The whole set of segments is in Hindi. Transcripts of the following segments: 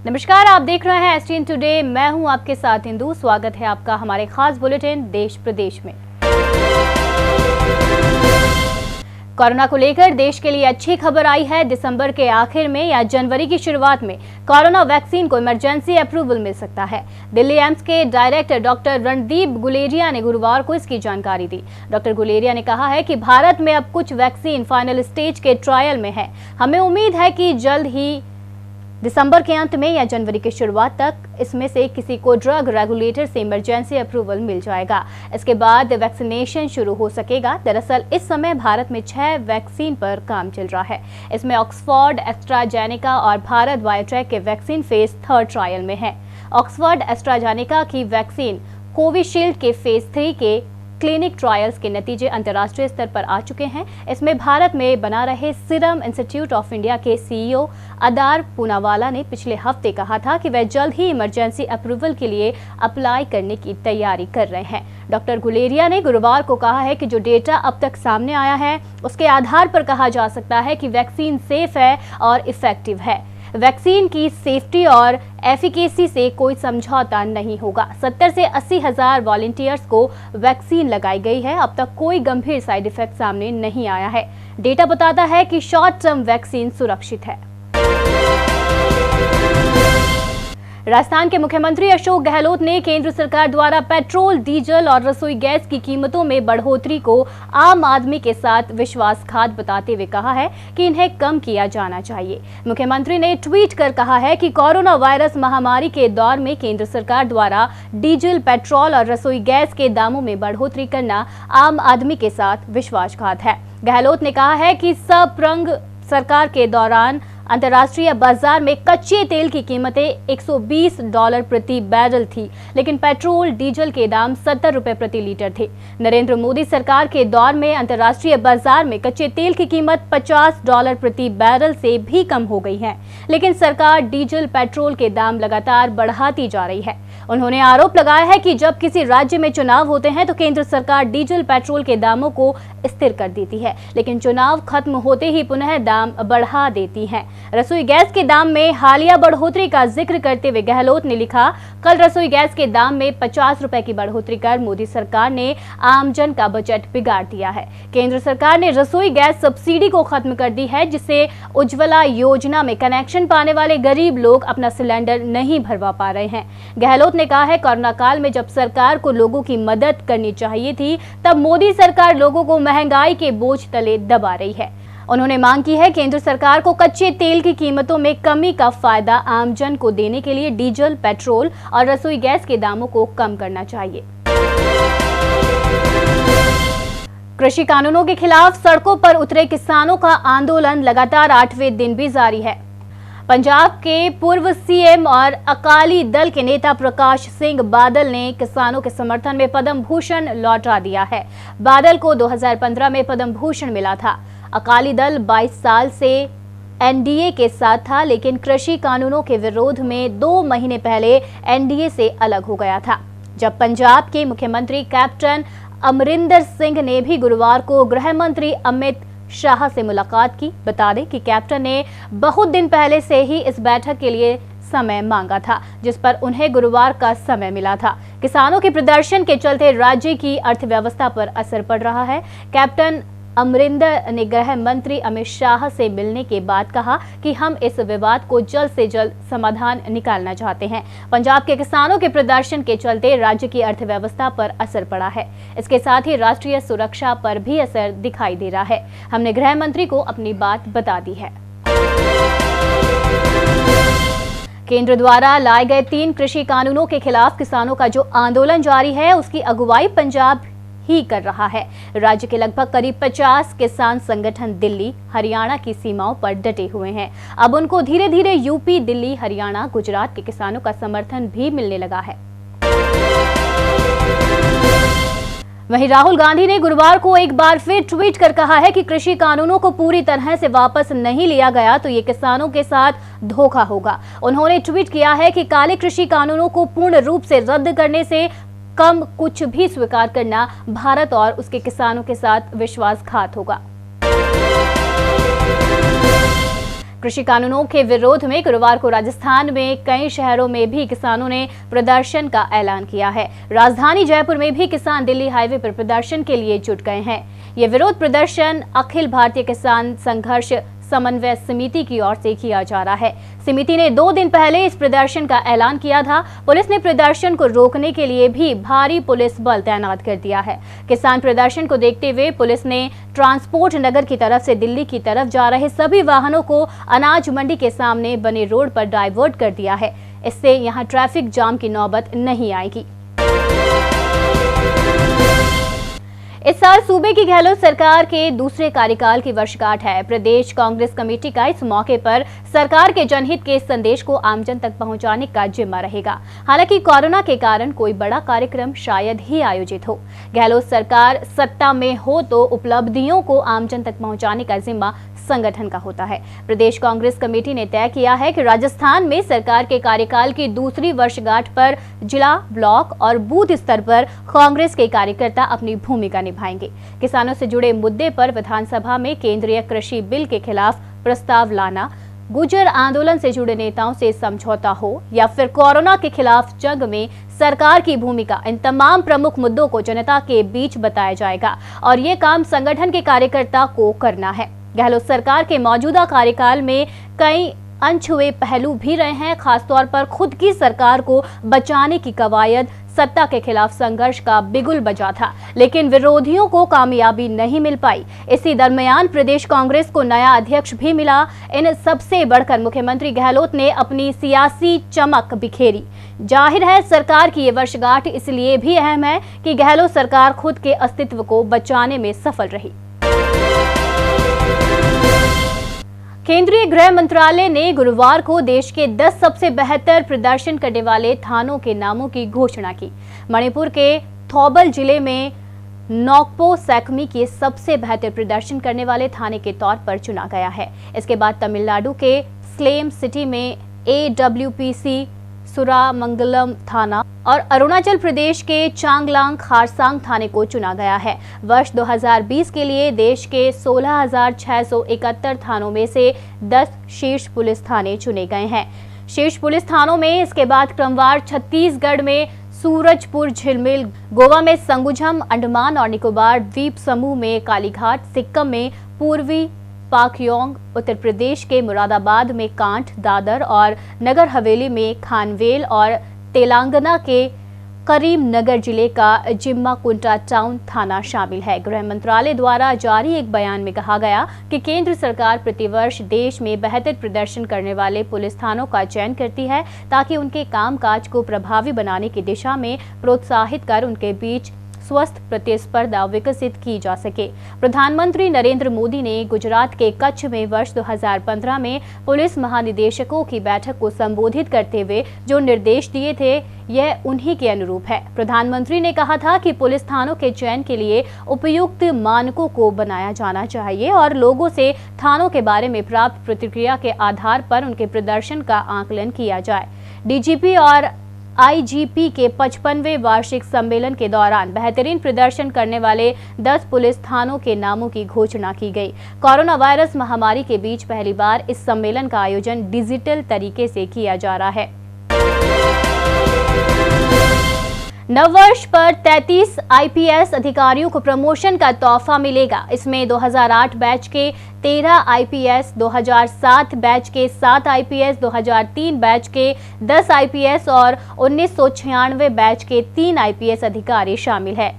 नमस्कार, आप देख रहे हैं एसटीएन टुडे। मैं हूं आपके साथ इंदु। स्वागत है आपका हमारे खास बुलेटिन देश प्रदेश में। कोरोना को लेकर देश के लिए अच्छी खबर आई है। दिसंबर के आखिर में या जनवरी की शुरुआत में कोरोना वैक्सीन को इमरजेंसी अप्रूवल मिल सकता है। दिल्ली एम्स के डायरेक्टर डॉक्टर रणदीप गुलेरिया ने गुरुवार को इसकी जानकारी दी। डॉक्टर गुलेरिया ने कहा है कि भारत में अब कुछ वैक्सीन फाइनल स्टेज के ट्रायल में है। हमें उम्मीद है कि जल्द ही दिसंबर के अंत में या जनवरी की शुरुआत तक इसमें से किसी को ड्रग रेगुलेटर से इमरजेंसी अप्रूवल मिल जाएगा। इसके बाद वैक्सीनेशन शुरू हो सकेगा। दरअसल इस समय भारत में 6 वैक्सीन पर काम चल रहा है। इसमें ऑक्सफोर्ड, एस्ट्राजेनेका और भारत बायोटेक के वैक्सीन फेज 3 ट्रायल में है। ऑक्सफोर्ड एस्ट्राजेनेका की वैक्सीन कोविशील्ड के फेज 3 के क्लिनिक ट्रायल्स के नतीजे अंतर्राष्ट्रीय स्तर पर आ चुके हैं। इसमें भारत में बना रहे सीरम इंस्टीट्यूट ऑफ इंडिया के सीईओ अदार पूनावाला ने पिछले हफ्ते कहा था कि वह जल्द ही इमरजेंसी अप्रूवल के लिए अप्लाई करने की तैयारी कर रहे हैं। डॉक्टर गुलेरिया ने गुरुवार को कहा है कि जो डेटा अब तक सामने आया है उसके आधार पर कहा जा सकता है कि वैक्सीन सेफ है और इफेक्टिव है। वैक्सीन की सेफ्टी और एफिकेसी से कोई समझौता नहीं होगा। 70 से 80 हजार वॉलंटियर्स को वैक्सीन लगाई गई है। अब तक कोई गंभीर साइड इफेक्ट सामने नहीं आया है। डेटा बताता है कि शॉर्ट टर्म वैक्सीन सुरक्षित है। राजस्थान के मुख्यमंत्री अशोक गहलोत ने केंद्र सरकार द्वारा पेट्रोल, डीजल और रसोई गैस की कीमतों में बढ़ोतरी को आम आदमी के साथ विश्वासघात बताते हुए कहा है कि इन्हें कम किया जाना चाहिए। मुख्यमंत्री ने ट्वीट कर कहा है कि कोरोना वायरस महामारी के दौर में केंद्र सरकार द्वारा डीजल, पेट्रोल और रसोई गैस के दामों में बढ़ोतरी करना आम आदमी के साथ विश्वासघात है। गहलोत ने कहा है कि सप्रंग सरकार के दौरान अंतर्राष्ट्रीय बाजार में कच्चे तेल की कीमतें $120 प्रति बैरल थी, लेकिन पेट्रोल, डीजल के दाम 70 रुपए प्रति लीटर थे। नरेंद्र मोदी सरकार के दौर में अंतर्राष्ट्रीय बाजार में कच्चे तेल की कीमत $50 प्रति बैरल से भी कम हो गई है, लेकिन सरकार डीजल, पेट्रोल के दाम लगातार बढ़ाती जा रही है। उन्होंने आरोप लगाया है कि जब किसी राज्य में चुनाव होते हैं तो केंद्र सरकार डीजल, पेट्रोल के दामों को स्थिर कर देती है, लेकिन चुनाव खत्म होते ही पुनः दाम बढ़ा देती है। रसोई गैस के दाम में हालिया बढ़ोतरी का जिक्र करते हुए गहलोत ने लिखा, कल रसोई गैस के दाम में 50 रुपए की बढ़ोतरी कर मोदी सरकार ने आमजन का बजट बिगाड़ दिया है। केंद्र सरकार ने रसोई गैस सब्सिडी को खत्म कर दी है, जिससे उज्ज्वला योजना में कनेक्शन पाने वाले गरीब लोग अपना सिलेंडर नहीं भरवा पा रहे हैं। गहलोत ने कहा है, कोरोना काल में जब सरकार को लोगों की मदद करनी चाहिए थी, तब मोदी सरकार लोगों को महंगाई के बोझ तले दबा रही है। उन्होंने मांग की है केंद्र सरकार को कच्चे तेल की कीमतों में कमी का फायदा आमजन को देने के लिए डीजल, पेट्रोल और रसोई गैस के दामों को कम करना चाहिए। कृषि कानूनों के खिलाफ सड़कों पर उतरे किसानों का आंदोलन लगातार 8वें दिन भी जारी है। पंजाब के पूर्व सीएम और अकाली दल के नेता प्रकाश सिंह बादल ने किसानों के समर्थन में पद्म भूषण लौटा दिया है। बादल को 2015 में पद्म भूषण मिला था। अकाली दल 22 साल से एनडीए के साथ था, लेकिन कृषि कानूनों के विरोध में 2 महीने पहले एनडीए से अलग हो गया था। जब पंजाब के मुख्यमंत्री कैप्टन अमरिंदर सिंह ने भी गुरुवार को गृह मंत्री अमित शाह से मुलाकात की। बता दें कि कैप्टन ने बहुत दिन पहले से ही इस बैठक के लिए समय मांगा था, जिस पर उन्हें गुरुवार का समय मिला था। किसानों के प्रदर्शन के चलते राज्य की अर्थव्यवस्था पर असर पड़ रहा है। कैप्टन अमरिंदर ने गृह मंत्री अमित शाह से मिलने के बाद कहा कि हम इस विवाद को जल्द से जल्द समाधान निकालना चाहते हैं। पंजाब के किसानों के प्रदर्शन के चलते राज्य की अर्थव्यवस्था पर असर पड़ा है। इसके साथ ही राष्ट्रीय सुरक्षा पर भी असर दिखाई दे रहा है। हमने गृह मंत्री को अपनी बात बता दी है। केंद्र द्वारा लाए गए 3 कृषि कानूनों के खिलाफ किसानों का जो आंदोलन जारी है, उसकी अगुवाई पंजाब ही कर रहा है। राज्य के लगभग करीब 50 किसान संगठन दिल्ली, हरियाणा की सीमाओं पर डटे हुए हैं। अब उनको धीरे धीरे यूपी, दिल्ली, हरियाणा, गुजरात के किसानों का समर्थन भी मिलने लगा है। वहीं राहुल गांधी ने गुरुवार को एक बार फिर ट्वीट कर कहा है कि कृषि कानूनों को पूरी तरह से वापस नहीं लिया गया तो ये किसानों के साथ धोखा होगा। उन्होंने ट्वीट किया है कि काले कृषि कानूनों को पूर्ण रूप से रद्द करने से कम कुछ भी स्वीकार करना भारत और उसके किसानों के साथ विश्वासघात होगा। कृषि कानूनों के विरोध में गुरुवार को राजस्थान में कई शहरों में भी किसानों ने प्रदर्शन का ऐलान किया है। राजधानी जयपुर में भी किसान दिल्ली हाईवे पर प्रदर्शन के लिए जुट गए हैं। ये विरोध प्रदर्शन अखिल भारतीय किसान संघर्ष समन्वय समिति की ओर से किया जा रहा है। समिति ने 2 दिन पहले इस प्रदर्शन का ऐलान किया था। पुलिस ने प्रदर्शन को रोकने के लिए भी भारी पुलिस बल तैनात कर दिया है। किसान प्रदर्शन को देखते हुए पुलिस ने ट्रांसपोर्ट नगर की तरफ से दिल्ली की तरफ जा रहे सभी वाहनों को अनाज मंडी के सामने बने रोड पर डाइवर्ट कर दिया है। इससे यहां ट्रैफिक जाम की नौबत नहीं आएगी। इस साल सूबे की गहलोत सरकार के दूसरे कार्यकाल की वर्षगांठ है। प्रदेश कांग्रेस कमेटी का इस मौके पर सरकार के जनहित के संदेश को आमजन तक पहुंचाने का जिम्मा रहेगा। हालांकि कोरोना के कारण कोई बड़ा कार्यक्रम शायद ही आयोजित हो। गहलोत सरकार सत्ता में हो तो उपलब्धियों को आमजन तक पहुंचाने का जिम्मा संगठन का होता है। प्रदेश कांग्रेस कमेटी ने तय किया है कि राजस्थान में सरकार के कार्यकाल की दूसरी वर्षगांठ पर जिला, ब्लॉक और बूथ स्तर पर कांग्रेस के कार्यकर्ता अपनी भूमिका निभाएंगे। किसानों से जुड़े मुद्दे पर विधानसभा में केंद्रीय कृषि बिल के खिलाफ प्रस्ताव लाना, गुर्जर आंदोलन से जुड़े नेताओं से समझौता हो या फिर कोरोना के खिलाफ जंग में सरकार की भूमिका, इन तमाम प्रमुख मुद्दों को जनता के बीच बताया जाएगा और ये काम संगठन के कार्यकर्ता को करना है। गहलोत सरकार के मौजूदा कार्यकाल में कई अनछुए पहलू भी रहे हैं। खासतौर पर खुद की सरकार को बचाने की कवायद, सत्ता के खिलाफ संघर्ष का बिगुल बजा था, लेकिन विरोधियों को कामयाबी नहीं मिल पाई। इसी दरमियान प्रदेश कांग्रेस को नया अध्यक्ष भी मिला। इन सबसे बढ़कर मुख्यमंत्री गहलोत ने अपनी सियासी चमक बिखेरी। जाहिर है सरकार की ये वर्षगांठ इसलिए भी अहम है कि गहलोत सरकार खुद के अस्तित्व को बचाने में सफल रही। केंद्रीय गृह मंत्रालय ने गुरुवार को देश के 10 सबसे बेहतर प्रदर्शन करने वाले थानों के नामों की घोषणा की। मणिपुर के थौबल जिले में नोकपो सैकमी के सबसे बेहतर प्रदर्शन करने वाले थाने के तौर पर चुना गया है। इसके बाद तमिलनाडु के स्लेम सिटी में AWPC सुरामंगलम थाना और अरुणाचल प्रदेश के चांगलांग खारसांग थाने को चुना गया है। वर्ष 2020 के लिए देश के 16,671 थानों में से 10 शीर्ष पुलिस थाने चुने गए हैं। शीर्ष पुलिस थानों में इसके बाद क्रमवार छत्तीसगढ़ में सूरजपुर झिलमिल, गोवा में संगुझम, अंडमान और निकोबार द्वीप समूह में कालीघाट, सिक्किम में पूर्वी पाकयोंग, उत्तर प्रदेश के मुरादाबाद में कांठ, दादर और नगर हवेली में खानवेल और तेलंगाना के करीमनगर जिले का जिम्मा कुंटा टाउन थाना शामिल है। गृह मंत्रालय द्वारा जारी एक बयान में कहा गया कि केंद्र सरकार प्रतिवर्ष देश में बेहतर प्रदर्शन करने वाले पुलिस थानों का चयन करती है ताकि उनके कामकाज को प्रभावी बनाने की दिशा में प्रोत्साहित कर उनके बीच स्वस्थ प्रतिस्पर्धा विकसित की जा सके। प्रधानमंत्री नरेंद्र मोदी ने गुजरात के कच्छ में वर्ष 2015 में पुलिस महानिदेशकों की बैठक को संबोधित करते हुए जो निर्देश दिए थे, यह उन्हीं के अनुरूप है। प्रधानमंत्री ने कहा था कि पुलिस थानों के चयन के लिए उपयुक्त मानकों को बनाया जाना चाहिए और लोगों से थानों के बारे में प्राप्त प्रतिक्रिया के आधार पर उनके प्रदर्शन का आकलन किया जाए। डीजीपी और IGP के 55वें वार्षिक सम्मेलन के दौरान बेहतरीन प्रदर्शन करने वाले 10 पुलिस थानों के नामों की घोषणा की गई। कोरोना वायरस महामारी के बीच पहली बार इस सम्मेलन का आयोजन डिजिटल तरीके से किया जा रहा है। नववर्ष पर 33 IPS अधिकारियों को प्रमोशन का तोहफा मिलेगा। इसमें 2008 बैच के 13 IPS, 2007 बैच के 7 IPS, 2003 बैच के 10 IPS और 1996 बैच के 3 IPS अधिकारी शामिल है।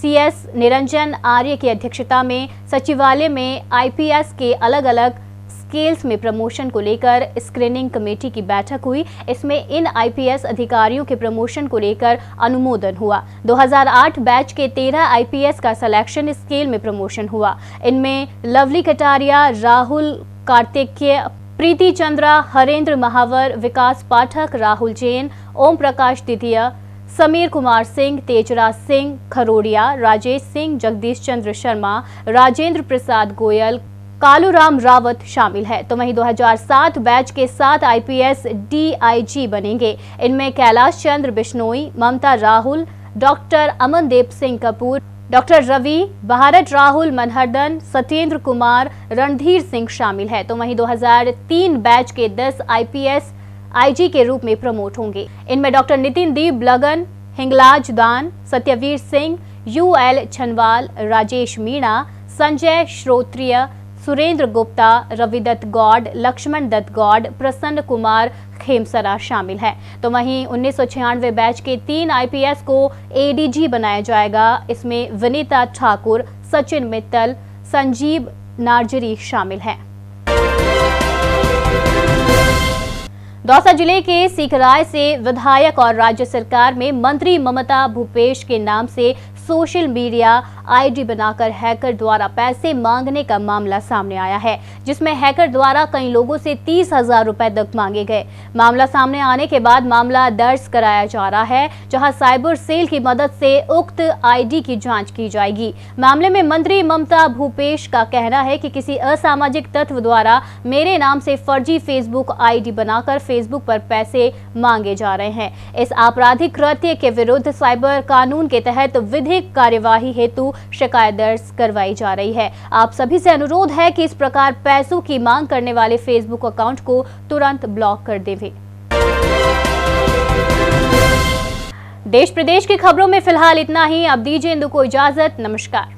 CS निरंजन आर्य की अध्यक्षता में सचिवालय में IPS के अलग अलग स्केल्स में प्रमोशन को लेकर स्क्रीनिंग कमेटी की बैठक हुई। इसमें इन IPS अधिकारियों के प्रमोशन को लेकर अनुमोदन हुआ। 2008 बैच के 13 IPS का सिलेक्शन स्केल में प्रमोशन हुआ। इनमें लवली कटारिया, राहुल कार्तिकेय, प्रीति चंद्रा, हरेंद्र महावर, विकास पाठक, राहुल जैन, ओम प्रकाश द्वितीय, समीर कुमार सिंह, तेजराज सिंह खरोड़िया, राजेश सिंह, जगदीश चंद्र शर्मा, राजेंद्र प्रसाद गोयल, कालूराम रावत शामिल है। तो वहीं 2007 बैच के 7 IPS DIG बनेंगे। इनमें कैलाश चंद्र बिश्नोई, ममता राहुल, डॉक्टर अमनदीप सिंह कपूर, डॉक्टर रवि, भारत राहुल मनहरदन, सत्येंद्र कुमार, रणधीर सिंह शामिल है। तो वहीं 2003 बैच के 10 IPS IG के रूप में प्रमोट होंगे। इनमें डॉक्टर नितिन दीप लगन, हिंगलाज दान, सत्यवीर सिंह, UL छनवाल, राजेश मीणा, संजय श्रोत्रिय, सुरेंद्र गुप्ता, रविदत्त गौड़, लक्ष्मण दत्त गौड़, प्रसन्न कुमार खेमसरा शामिल है। तो वहीं 1996 बैच के 3 IPS को ADG बनाया जाएगा। इसमें विनीता ठाकुर, सचिन मित्तल, संजीव नार्जरी शामिल हैं। दौसा जिले के सीकराय से विधायक और राज्य सरकार में मंत्री ममता भूपेश के नाम से सोशल मीडिया ID बनाकर हैकर द्वारा पैसे मांगने का मामला सामने आया है, जिसमें हैकर द्वारा कई लोगों से 30,000 रुपए तक मांगे गए। मामला सामने आने के बाद मामला दर्ज कराया जा रहा है, जहां साइबर सेल की मदद से उक्त ID की जांच की जाएगी। मामले में मंत्री ममता भूपेश का कहना है कि किसी असामाजिक तत्व द्वारा मेरे नाम से फर्जी फेसबुक ID बनाकर फेसबुक पर पैसे मांगे जा रहे हैं। इस आपराधिक कृत्य के विरुद्ध साइबर कानून के तहत विधिक कार्यवाही हेतु शिकायत दर्ज करवाई जा रही है। आप सभी से अनुरोध है कि इस प्रकार पैसों की मांग करने वाले फेसबुक अकाउंट को तुरंत ब्लॉक कर दें। देश प्रदेश की खबरों में फिलहाल इतना ही। अब दीजिए इंदु को इजाजत। नमस्कार।